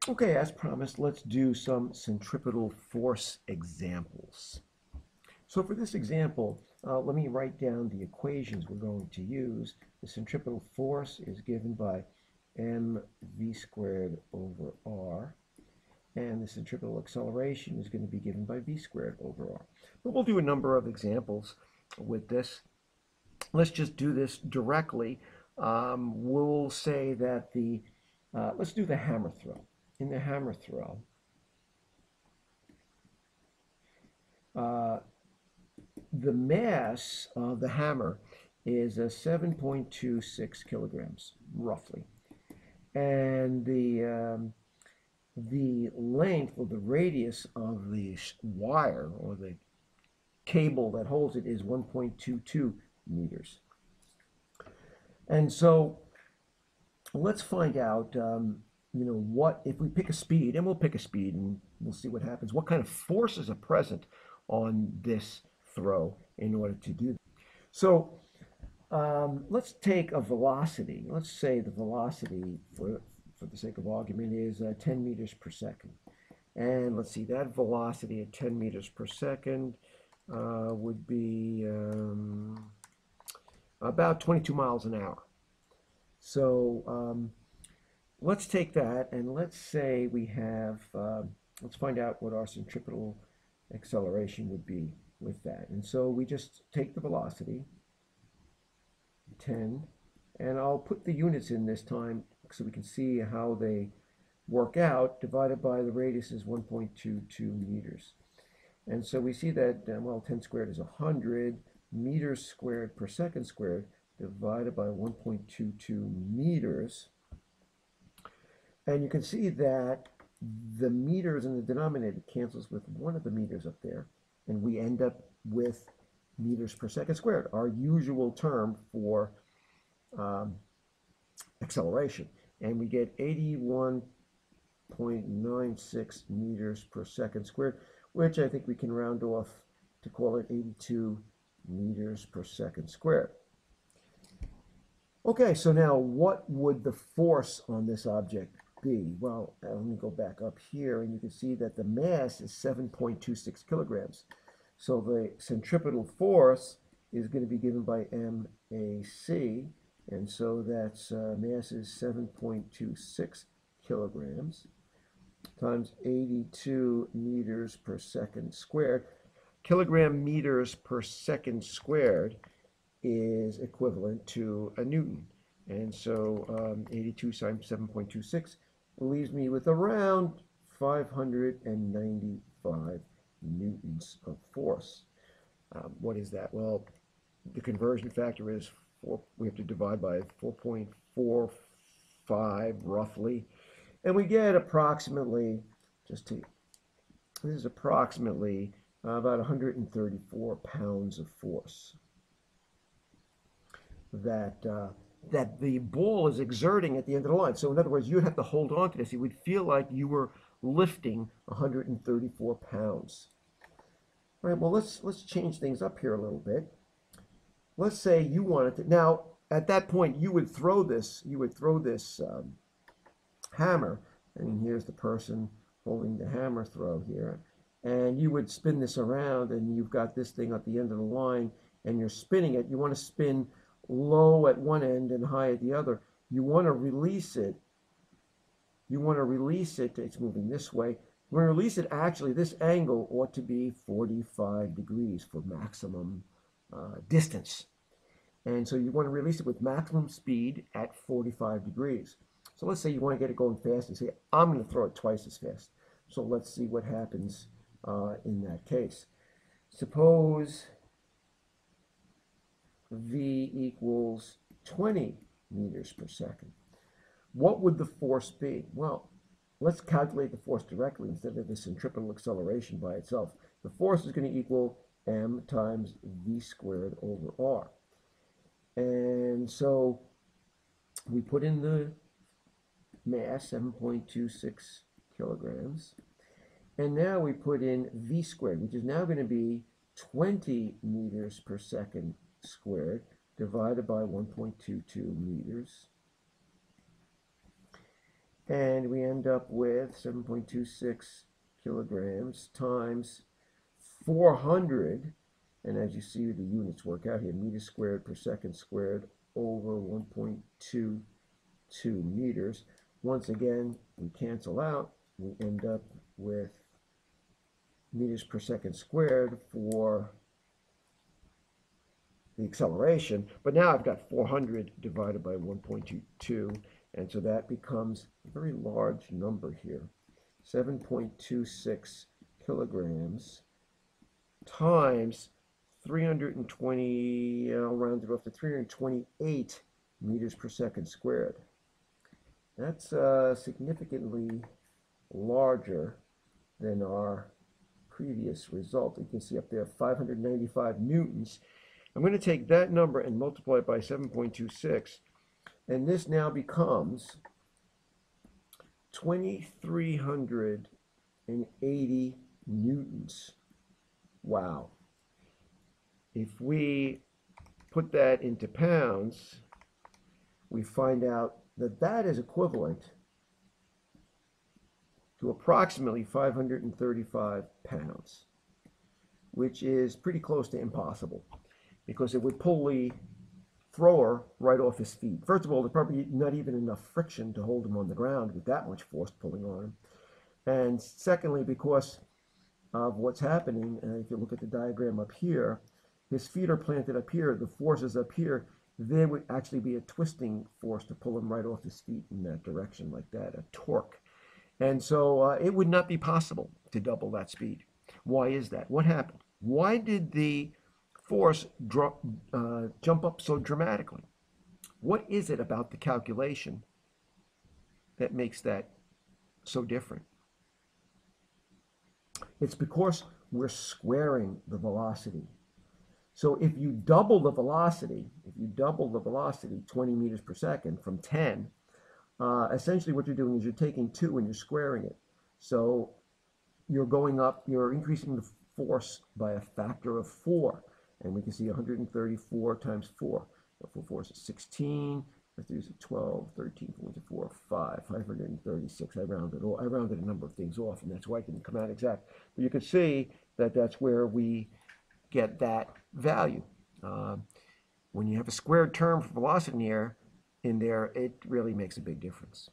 Okay, as promised, let's do some centripetal force examples. So for this example, let me write down the equations we're going to use. The centripetal force is given by mv squared over r, and the centripetal acceleration is going to be given by v squared over r. But we'll do a number of examples with this. Let's just do this directly. We'll say that let's do the hammer throw. In the hammer throw, uh, the mass of the hammer is 7.26 kilograms, roughly. And the length or the radius of the wire or the cable that holds it is 1.22 meters. And so let's find out, what if we pick a speed, and we'll pick a speed and we'll see what happens. What kind of forces are present on this throw in order to do that? So let's take a velocity. Let's say the velocity, for the sake of argument, is 10 meters per second. And let's see, that velocity at 10 meters per second would be about 22 miles an hour. So let's take that and let's say we have, let's find out what our centripetal acceleration would be with that. And so we just take the velocity, 10, and I'll put the units in this time so we can see how they work out. Divided by the radius is 1.22 meters. And so we see that, well, 10 squared is 100 meters squared per second squared divided by 1.22 meters. And you can see that the meters in the denominator cancels with one of the meters up there, and we end up with meters per second squared, our usual term for acceleration. And we get 81.96 meters per second squared, which I think we can round off to call it 82 meters per second squared. Okay, so now what would the force on this object be? Well, let me go back up here, and you can see that the mass is 7.26 kilograms. So the centripetal force is going to be given by MAC, and so that's mass is 7.26 kilograms times 82 meters per second squared. Kilogram meters per second squared is equivalent to a Newton. And so 82 times 7.26 leaves me with around 595 newtons of force. What is that? Well, the conversion factor is 4. We have to divide by 4.45 roughly. And we get approximately, this is approximately about 134 pounds of force that the ball is exerting at the end of the line. So in other words, you'd have to hold on to this. You would feel like you were lifting 134 pounds. All right, well, let's change things up here a little bit. Let's say you wanted to, now at that point you would throw this hammer, and here's the person holding the hammer throw here, and you would spin this around, and you've got this thing at the end of the line, and you're spinning it. You want to spin low at one end and high at the other. You want to release it. It's moving this way. You want to release it. Actually, this angle ought to be 45 degrees for maximum distance. And so you want to release it with maximum speed at 45 degrees. So let's say you want to get it going fast and say, I'm going to throw it twice as fast. So let's see what happens in that case. Suppose V equals 20 meters per second. What would the force be? Well, let's calculate the force directly instead of the centripetal acceleration by itself. The force is going to equal m times v squared over r. And so we put in the mass, 7.26 kilograms. And now we put in v squared, which is now going to be 20 meters per second squared divided by 1.22 meters. And we end up with 7.26 kilograms times 400. And as you see, the units work out here, meters squared per second squared over 1.22 meters. Once again, we cancel out. We end up with meters per second squared for the acceleration, but now I've got 400 divided by 1.22, and so that becomes a very large number here. 7.26 kilograms times 320, I'll round it off to 328 meters per second squared. That's significantly larger than our previous result. You can see up there 595 newtons. I'm going to take that number and multiply it by 7.26, and this now becomes 2,380 newtons. Wow. If we put that into pounds, we find out that that is equivalent to approximately 535 pounds, which is pretty close to impossible, because it would pull the thrower right off his feet. First of all, there's probably not even enough friction to hold him on the ground with that much force pulling on him. And secondly, because of what's happening, and if you look at the diagram up here, his feet are planted up here, the force is up here, there would actually be a twisting force to pull him right off his feet in that direction like that, a torque. And so it would not be possible to double that speed. Why is that? What happened? Why did the force jump up so dramatically? What is it about the calculation that makes that so different? It's because we're squaring the velocity. So if you double the velocity, 20 meters per second from 10, essentially what you're doing is you're taking 2 and you're squaring it. So you're going up, you're increasing the force by a factor of 4. And we can see 134 times 4. 4 is 16. Let's do 12, 13, 4, 5, 536. I rounded a number of things off, and that's why it didn't come out exact. But you can see that that's where we get that value. When you have a squared term for velocity in there, it really makes a big difference.